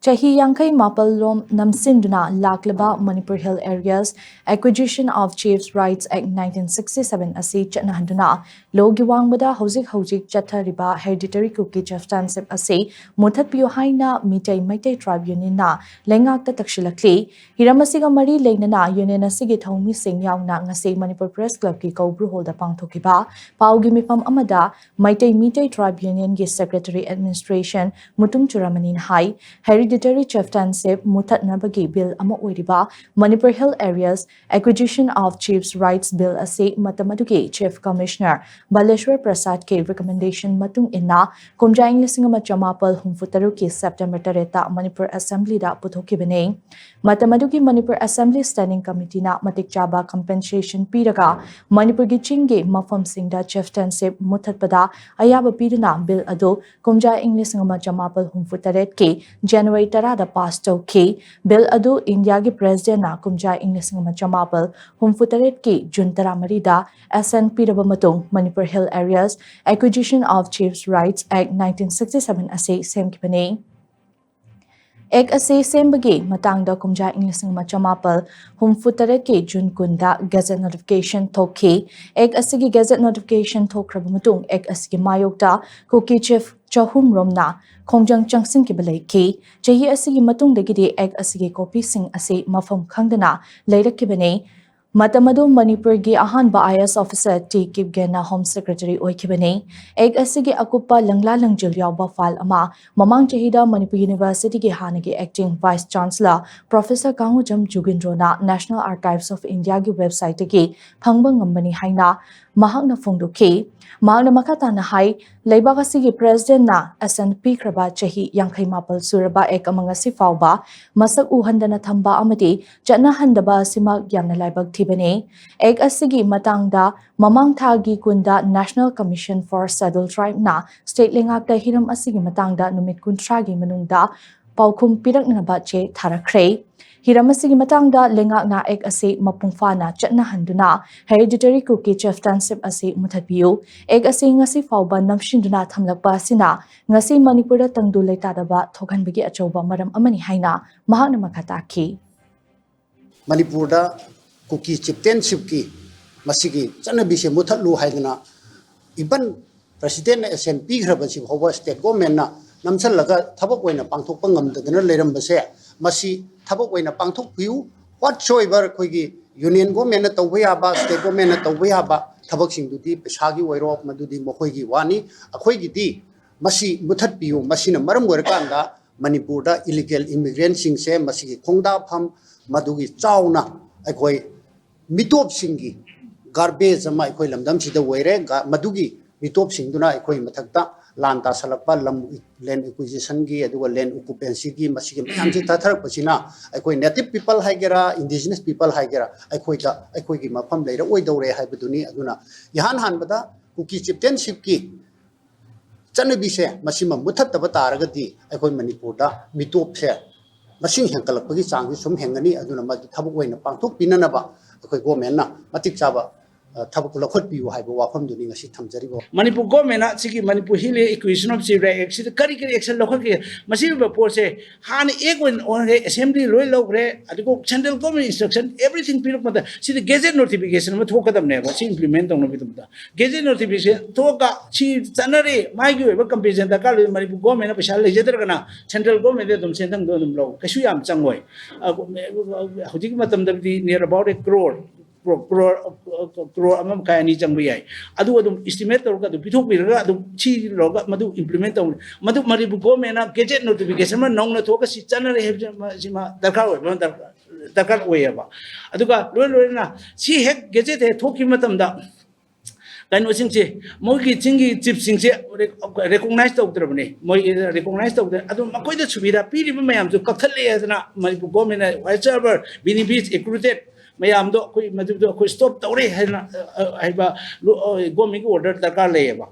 Chahi Yankai Mapalom Namsinduna Laklaba Manipur Hill Areas Acquisition of Chiefs' Rights Act 1967 Asi Chatnahanduna Logiwangbada Hojik Chathariba Hereditary Cookie Chieftainship Asi Muthat Piohaina Mitay Maitay Tribe Unina Lengak Takshilakli Hiramasiga Mari Lenana Union Asigi Thomi Singh Yauna Ngasi Manipur Press Club Ki Kobru Holda Pangthokiba Paugi Mipam Amada Maitay Mitay Tribe Union Ki Secretary Administration Mutum Churamanin Hai Hereditary Chieftainship Muthatnabagi Bill Ama Oiriba Manipur Hill Areas Acquisition of Chiefs' Rights Bill Ase Matamadugi Chief Commissioner Baleshwar Prasad K recommendation Matung Inna Kumjaing Lisingama Chamapal Humfutaruki September Tareta Manipur Assembly da Puthokibane Matamadugi Manipur Assembly Standing Committee na Matik Chaba Compensation Piraga Manipur Gichingi Mafam Singda Chieftainship Muthatpada Ayaba Piduna Bill Ado Kumjaing Lisingama Chamapal Humfutaret K January Tarada passed okay. Bill Adu India ki President na Kumjai Inglising Chamapal Humfutaret ki Jun Taramarida SNP Rabamatung Manipur Hill Areas Acquisition of Chiefs' Rights Act 1967 Ase Semkipane. Ek ase sembagi matangda kumja Inglising Chamapal Humfutaret ki Jun Kunda Gazette notification thoki ek asigi Gazette notification thokrabamatung ek asigi mayokta Cookie Chief Chahum Romna Kongjang Changsin ki balai ki chahi asigi matung dagidi ek asigi copy sing ase mafam khangdana leirak ki bane Matamadu Manipur gi ahanba IS officer T Kipgena Home Secretary oikibane ek asigi akupa langla langjil yawba file ama mamang chahida Manipur University ki hanagi acting vice chancellor Professor Kangujam Jugindrona National Archives of India ki website ki phangba ngambani haina mahakna phongdoki mahakna makata na hai leibak asigi president na SNP kraba chahi yankai mapal suraba ek amanga sifawba masak uhandana thamba amati chana handaba sima yamna laibak thibane ek asigi matangda mamang thagi kunda National Commission for Scheduled Tribe na state lengakta hiram asigi matangda numit kuntragi manungda paukhum piraknaba che tharakre Hiramasigi matangda lengak na ek ase mapungfana chatna handuna Hereditary Cookie Chieftainship ase muthatpiu ek ase ngasi fawba namshinduna thamlakpa sina ngasi Manipura tangdu leitadaba thokhanbagi achauba maram amani haina mahakna makhata ki Manipurda Cookie Chieftainship ki masigi chanabi se muthatlu haidana iban president SNP grabasi hoba state government na namsalaga thabak oina pangthokpa ngamdadana leirambase masi thabak oina pangthok piu whatsoever khoigi union government na tawba yaba state government na tawba yaba thabak singdudi pesagi oiro madudi mokhoigi wani akhoigi di masi muthat piu masina maram oirkanda Manipurda illegal immigrant singse masigi khongda pham madugi chauna akhoi mitop singi garbage ama akhoi lamdam sida oire madugi mitop singduna akhoi mathakta Lanta salakpa land acquisition gi aduga land occupancy gi masigi myamji tatharak pasina aikoi native people haigera indigenous people haigera aikoi gi mafam leira oi dore haibaduni aduna yahan hanbada Cookie Chieftainship ki chanabi se masima muthataba taragati aikoi Manipurda mitop se masing hengkalakpagi changsi sum hengani aduna madu thabuk oina pangthok pinanaba aikoi government na matik chaba thabuk lakhot piu haiba wafam duni ngasi thamjaribo Manipur government na sigi Manipur Hill Acquisition of Chiefs Rights Act kari action lokhot ke masi report se han ek one assembly loi logre adiko central government instruction everything pilok mata sidi gazette notification ma thokadam ne ba si implement tong no bitumta gazette notification thoka chi tanare mai gi ba compensation da kal Manipur government na paisa lejedar kana central government de dum sentang do dum lo kasu yam changoi hojik matam da near about a crore amam kaya ni changbi ai adu estimate tor ka du pithok biraga adu chi loga madu implement tong madu Manipur government na gazette notification ma nong na thoka si chanare sima darkar oi darkar oi ba adu ka loi na si hek gazette he thoki matam da kan wasing che moi ki chingi chief sing che recognize tawtrabne moi recognize tawde adu makoi da subida piri mayam ju kakthale adana Manipur government na whatever benefits accrued mayam do koi madu do koi stop tawre hai ba government order darkar le ba